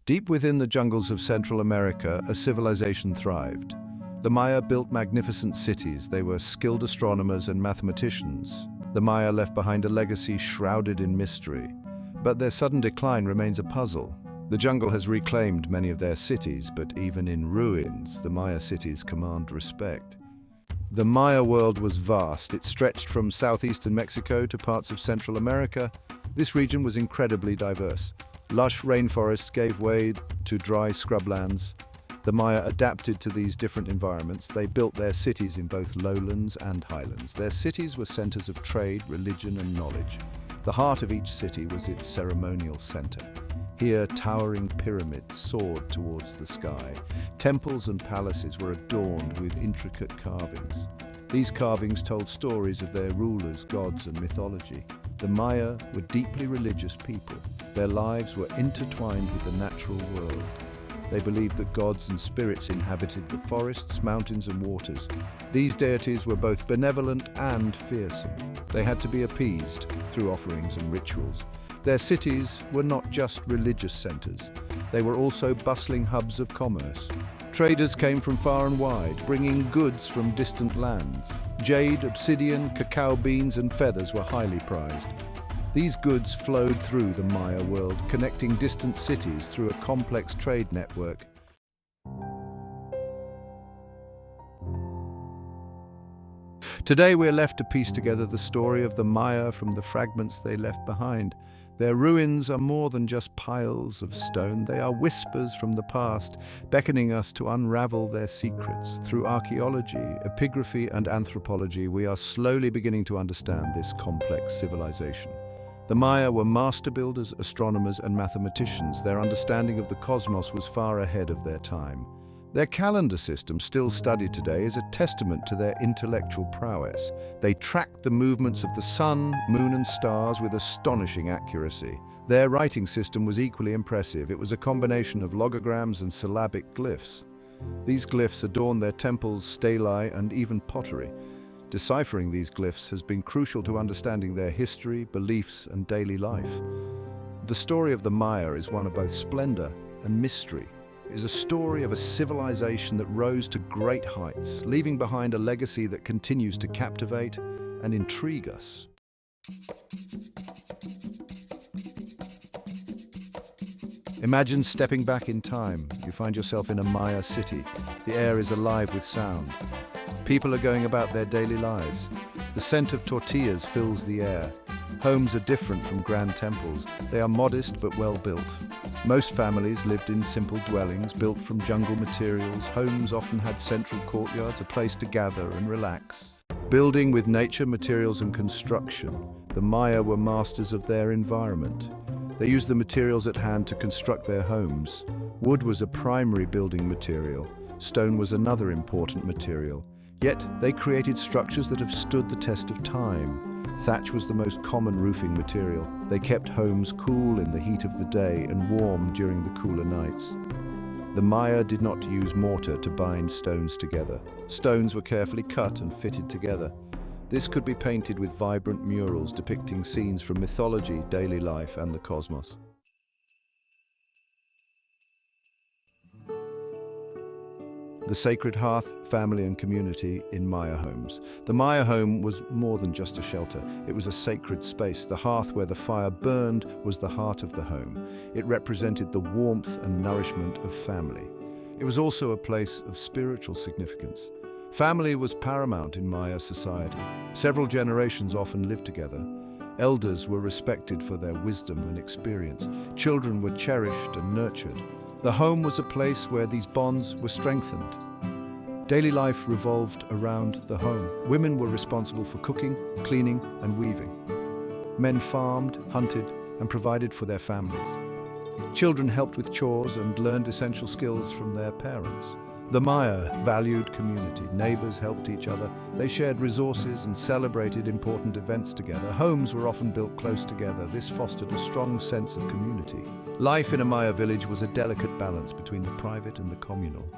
Deep within the jungles of Central America, a civilization thrived. The Maya built magnificent cities. They were skilled astronomers and mathematicians. The Maya left behind a legacy shrouded in mystery. But their sudden decline remains a puzzle. The jungle has reclaimed many of their cities, but even in ruins, the Maya cities command respect. The Maya world was vast. It stretched from southeastern Mexico to parts of Central America. This region was incredibly diverse. Lush rainforests gave way to dry scrublands. The Maya adapted to these different environments. They built their cities in both lowlands and highlands. Their cities were centers of trade, religion, and knowledge. The heart of each city was its ceremonial center. Here, towering pyramids soared towards the sky. Temples and palaces were adorned with intricate carvings. These carvings told stories of their rulers, gods, and mythology. The Maya were deeply religious people. Their lives were intertwined with the natural world. They believed that gods and spirits inhabited the forests, mountains, and waters. These deities were both benevolent and fearsome. They had to be appeased through offerings and rituals. Their cities were not just religious centers. They were also bustling hubs of commerce. Traders came from far and wide, bringing goods from distant lands. Jade, obsidian, cacao beans, and feathers were highly prized. These goods flowed through the Maya world, connecting distant cities through a complex trade network. Today we're left to piece together the story of the Maya from the fragments they left behind. Their ruins are more than just piles of stone. They are whispers from the past, beckoning us to unravel their secrets. Through archaeology, epigraphy, and anthropology, we are slowly beginning to understand this complex civilization. The Maya were master builders, astronomers, and mathematicians. Their understanding of the cosmos was far ahead of their time. Their calendar system, still studied today, is a testament to their intellectual prowess. They tracked the movements of the sun, moon, and stars with astonishing accuracy. Their writing system was equally impressive. It was a combination of logograms and syllabic glyphs. These glyphs adorn their temples, stelae, and even pottery. Deciphering these glyphs has been crucial to understanding their history, beliefs, and daily life. The story of the Maya is one of both splendor and mystery. It is a story of a civilization that rose to great heights, leaving behind a legacy that continues to captivate and intrigue us. Imagine stepping back in time. You find yourself in a Maya city. The air is alive with sound. People are going about their daily lives. The scent of tortillas fills the air. Homes are different from grand temples. They are modest but well built. Most families lived in simple dwellings built from jungle materials. Homes often had central courtyards, a place to gather and relax. Building with nature, materials, and construction, the Maya were masters of their environment. They used the materials at hand to construct their homes. Wood was a primary building material. Stone was another important material. Yet they created structures that have stood the test of time. Thatch was the most common roofing material. They kept homes cool in the heat of the day and warm during the cooler nights. The Maya did not use mortar to bind stones together. Stones were carefully cut and fitted together. This could be painted with vibrant murals depicting scenes from mythology, daily life, and the cosmos. The sacred hearth, family, and community in Maya homes. The Maya home was more than just a shelter. It was a sacred space. The hearth where the fire burned was the heart of the home. It represented the warmth and nourishment of family. It was also a place of spiritual significance. Family was paramount in Maya society. Several generations often lived together. Elders were respected for their wisdom and experience. Children were cherished and nurtured. The home was a place where these bonds were strengthened. Daily life revolved around the home. Women were responsible for cooking, cleaning, and weaving. Men farmed, hunted, and provided for their families. Children helped with chores and learned essential skills from their parents. The Maya valued community. Neighbors helped each other. They shared resources and celebrated important events together. Homes were often built close together. This fostered a strong sense of community. Life in a Maya village was a delicate balance between the private and the communal.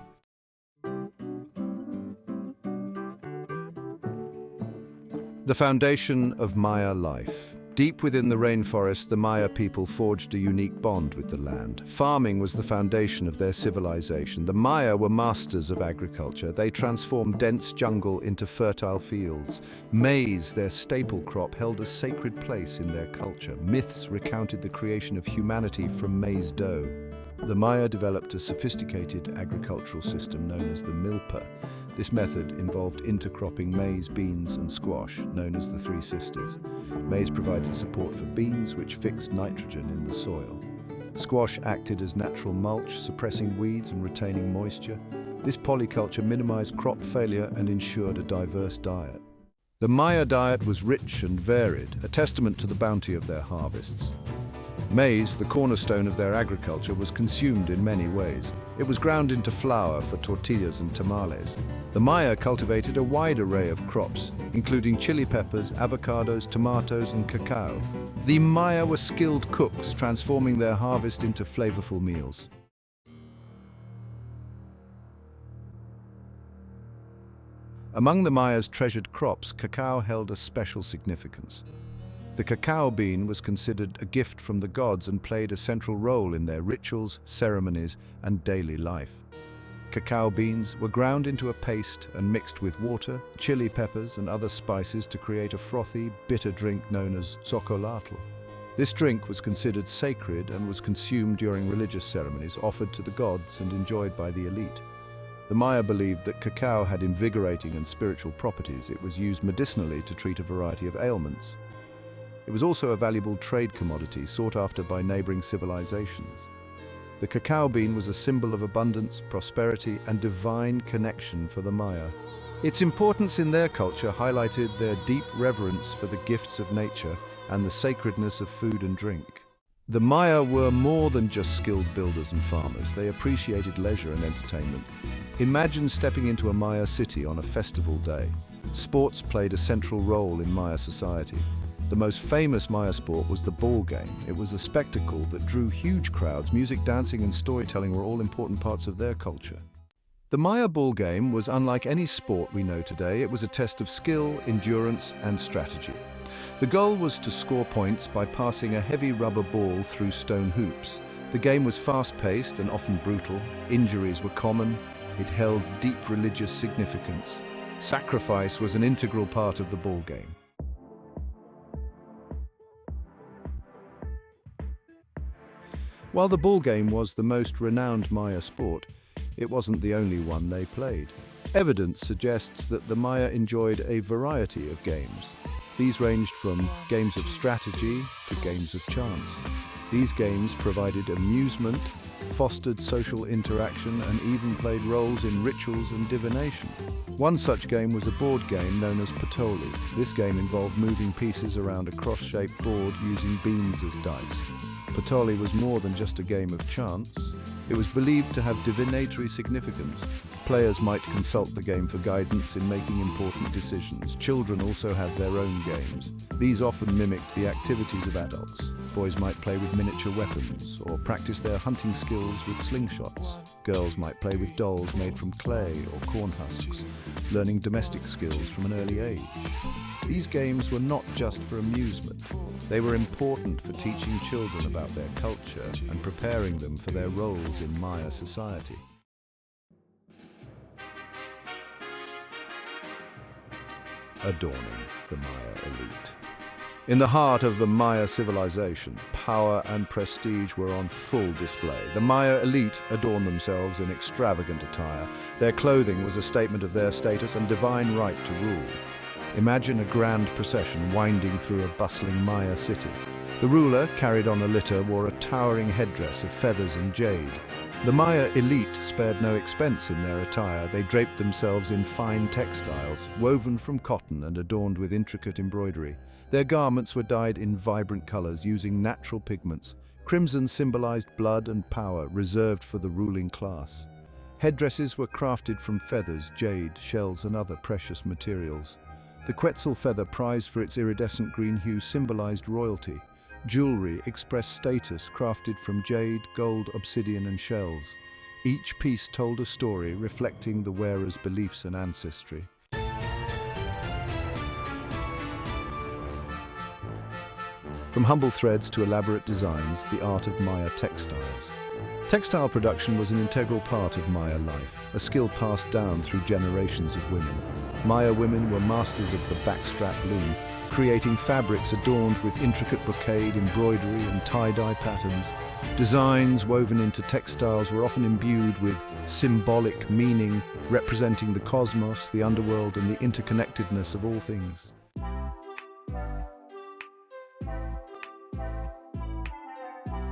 The foundation of Maya life. Deep within the rainforest, the Maya people forged a unique bond with the land. Farming was the foundation of their civilization. The Maya were masters of agriculture. They transformed dense jungle into fertile fields. Maize, their staple crop, held a sacred place in their culture. Myths recounted the creation of humanity from maize dough. The Maya developed a sophisticated agricultural system known as the milpa. This method involved intercropping maize, beans, and squash, known as the Three Sisters. Maize provided support for beans, which fixed nitrogen in the soil. Squash acted as natural mulch, suppressing weeds and retaining moisture. This polyculture minimized crop failure and ensured a diverse diet. The Maya diet was rich and varied, a testament to the bounty of their harvests. Maize, the cornerstone of their agriculture, was consumed in many ways. It was ground into flour for tortillas and tamales. The Maya cultivated a wide array of crops, including chili peppers, avocados, tomatoes, and cacao. The Maya were skilled cooks, transforming their harvest into flavorful meals. Among the Maya's treasured crops, cacao held a special significance. The cacao bean was considered a gift from the gods and played a central role in their rituals, ceremonies, and daily life. Cacao beans were ground into a paste and mixed with water, chili peppers, and other spices to create a frothy, bitter drink known as xocolatl. This drink was considered sacred and was consumed during religious ceremonies offered to the gods and enjoyed by the elite. The Maya believed that cacao had invigorating and spiritual properties. It was used medicinally to treat a variety of ailments. It was also a valuable trade commodity sought after by neighboring civilizations. The cacao bean was a symbol of abundance, prosperity, and divine connection for the Maya. Its importance in their culture highlighted their deep reverence for the gifts of nature and the sacredness of food and drink. The Maya were more than just skilled builders and farmers. They appreciated leisure and entertainment. Imagine stepping into a Maya city on a festival day. Sports played a central role in Maya society. The most famous Maya sport was the ball game. It was a spectacle that drew huge crowds. Music, dancing, and storytelling were all important parts of their culture. The Maya ball game was unlike any sport we know today. It was a test of skill, endurance, and strategy. The goal was to score points by passing a heavy rubber ball through stone hoops. The game was fast-paced and often brutal. Injuries were common. It held deep religious significance. Sacrifice was an integral part of the ball game. While the ball game was the most renowned Maya sport, it wasn't the only one they played. Evidence suggests that the Maya enjoyed a variety of games. These ranged from games of strategy to games of chance. These games provided amusement, fostered social interaction, and even played roles in rituals and divination. One such game was a board game known as Patoli. This game involved moving pieces around a cross-shaped board using beans as dice. Patoli was more than just a game of chance. It was believed to have divinatory significance. Players might consult the game for guidance in making important decisions. Children also had their own games. These often mimicked the activities of adults. Boys might play with miniature weapons or practice their hunting skills with slingshots. Girls might play with dolls made from clay or corn husks, learning domestic skills from an early age. These games were not just for amusement. They were important for teaching children about their culture and preparing them for their roles in Maya society. Adorning the Maya elite. In the heart of the Maya civilization, power and prestige were on full display. The Maya elite adorned themselves in extravagant attire. Their clothing was a statement of their status and divine right to rule. Imagine a grand procession winding through a bustling Maya city. The ruler, carried on a litter, wore a towering headdress of feathers and jade. The Maya elite spared no expense in their attire. They draped themselves in fine textiles, woven from cotton and adorned with intricate embroidery. Their garments were dyed in vibrant colors using natural pigments. Crimson symbolized blood and power, reserved for the ruling class. Headdresses were crafted from feathers, jade, shells, and other precious materials. The Quetzal feather, prized for its iridescent green hue, symbolized royalty. Jewelry expressed status, crafted from jade, gold, obsidian, and shells. Each piece told a story reflecting the wearer's beliefs and ancestry. From humble threads to elaborate designs, the art of Maya textiles. Textile production was an integral part of Maya life, a skill passed down through generations of women. Maya women were masters of the backstrap loom, creating fabrics adorned with intricate brocade, embroidery, and tie-dye patterns. Designs woven into textiles were often imbued with symbolic meaning, representing the cosmos, the underworld, and the interconnectedness of all things.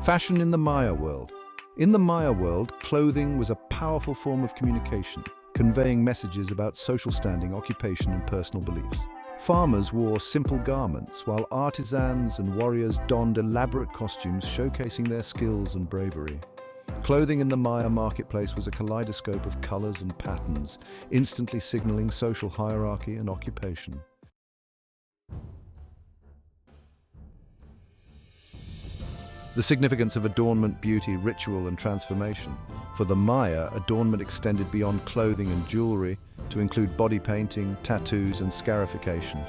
Fashion in the Maya world. In the Maya world, clothing was a powerful form of communication, conveying messages about social standing, occupation, and personal beliefs. Farmers wore simple garments, while artisans and warriors donned elaborate costumes showcasing their skills and bravery. Clothing in the Maya marketplace was a kaleidoscope of colors and patterns, instantly signaling social hierarchy and occupation. The significance of adornment, beauty, ritual, and transformation. For the Maya, adornment extended beyond clothing and jewelry to include body painting, tattoos, and scarification.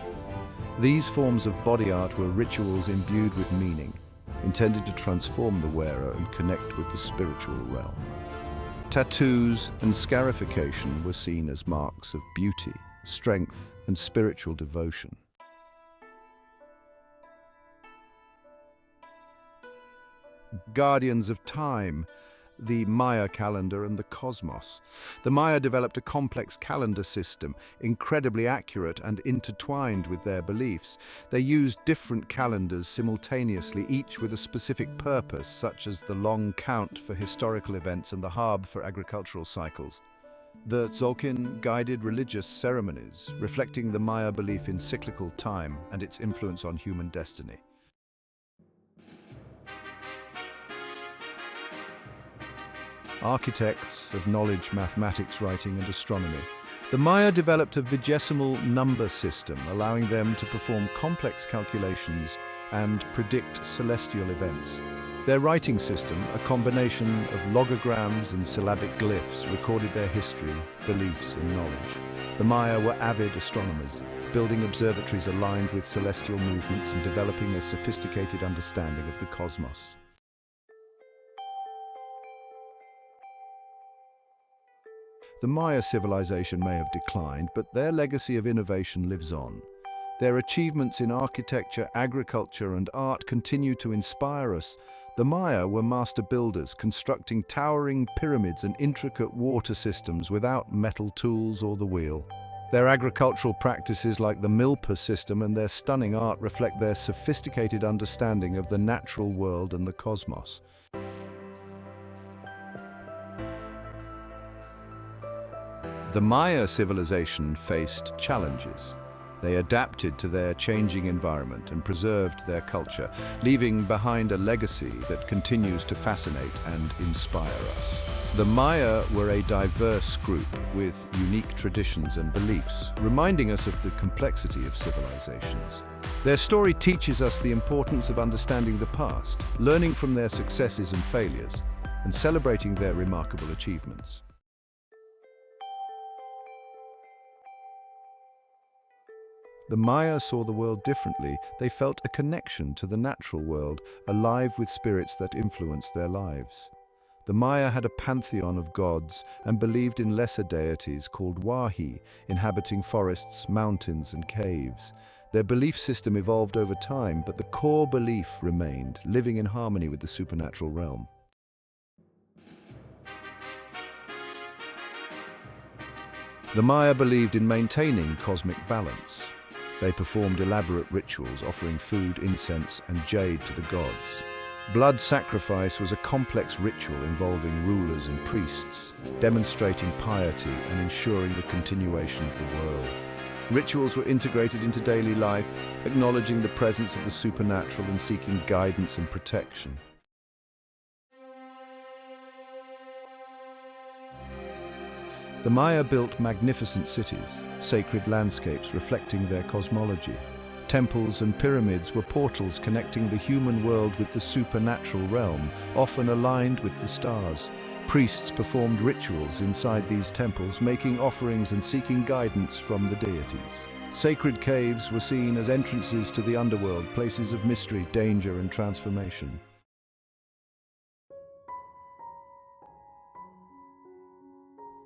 These forms of body art were rituals imbued with meaning, intended to transform the wearer and connect with the spiritual realm. Tattoos and scarification were seen as marks of beauty, strength, and spiritual devotion. Guardians of time, the Maya calendar and the cosmos. The Maya developed a complex calendar system, incredibly accurate and intertwined with their beliefs. They used different calendars simultaneously, each with a specific purpose, such as the long count for historical events and the harb for agricultural cycles. The Tzolk'in guided religious ceremonies, reflecting the Maya belief in cyclical time and its influence on human destiny. Architects of knowledge, mathematics, writing, and astronomy. The Maya developed a vigesimal number system, allowing them to perform complex calculations and predict celestial events. Their writing system, a combination of logograms and syllabic glyphs, recorded their history, beliefs, and knowledge. The Maya were avid astronomers, building observatories aligned with celestial movements and developing a sophisticated understanding of the cosmos. The Maya civilization may have declined, but their legacy of innovation lives on. Their achievements in architecture, agriculture, and art continue to inspire us. The Maya were master builders, constructing towering pyramids and intricate water systems without metal tools or the wheel. Their agricultural practices like the milpa system and their stunning art reflect their sophisticated understanding of the natural world and the cosmos. The Maya civilization faced challenges. They adapted to their changing environment and preserved their culture, leaving behind a legacy that continues to fascinate and inspire us. The Maya were a diverse group with unique traditions and beliefs, reminding us of the complexity of civilizations. Their story teaches us the importance of understanding the past, learning from their successes and failures, and celebrating their remarkable achievements. The Maya saw the world differently. They felt a connection to the natural world, alive with spirits that influenced their lives. The Maya had a pantheon of gods and believed in lesser deities called wahi, inhabiting forests, mountains, and caves. Their belief system evolved over time, but the core belief remained, living in harmony with the supernatural realm. The Maya believed in maintaining cosmic balance. They performed elaborate rituals, offering food, incense, and jade to the gods. Blood sacrifice was a complex ritual involving rulers and priests, demonstrating piety and ensuring the continuation of the world. Rituals were integrated into daily life, acknowledging the presence of the supernatural and seeking guidance and protection. The Maya built magnificent cities, sacred landscapes reflecting their cosmology. Temples and pyramids were portals connecting the human world with the supernatural realm, often aligned with the stars. Priests performed rituals inside these temples, making offerings and seeking guidance from the deities. Sacred caves were seen as entrances to the underworld, places of mystery, danger, and transformation.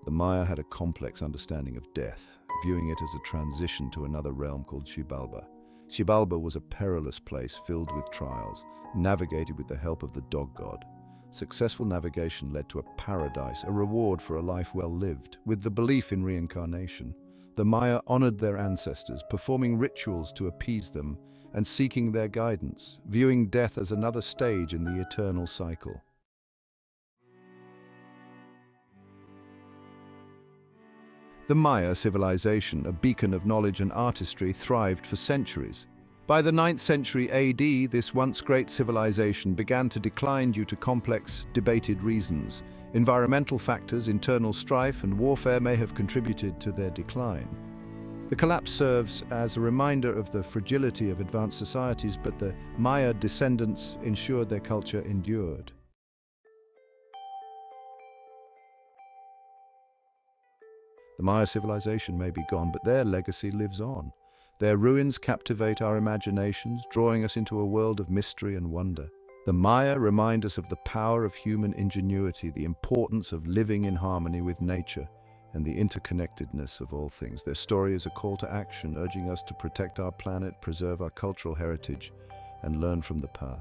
The Maya had a complex understanding of death, viewing it as a transition to another realm called Xibalba. Xibalba was a perilous place filled with trials, navigated with the help of the dog god. Successful navigation led to a paradise, a reward for a life well lived. With the belief in reincarnation, the Maya honored their ancestors, performing rituals to appease them and seeking their guidance, viewing death as another stage in the eternal cycle. The Maya civilization, a beacon of knowledge and artistry, thrived for centuries. By the 9th century AD, this once great civilization began to decline due to complex, debated reasons. Environmental factors, internal strife, and warfare may have contributed to their decline. The collapse serves as a reminder of the fragility of advanced societies, but the Maya descendants ensured their culture endured. The Maya civilization may be gone, but their legacy lives on. Their ruins captivate our imaginations, drawing us into a world of mystery and wonder. The Maya remind us of the power of human ingenuity, the importance of living in harmony with nature, and the interconnectedness of all things. Their story is a call to action, urging us to protect our planet, preserve our cultural heritage, and learn from the past.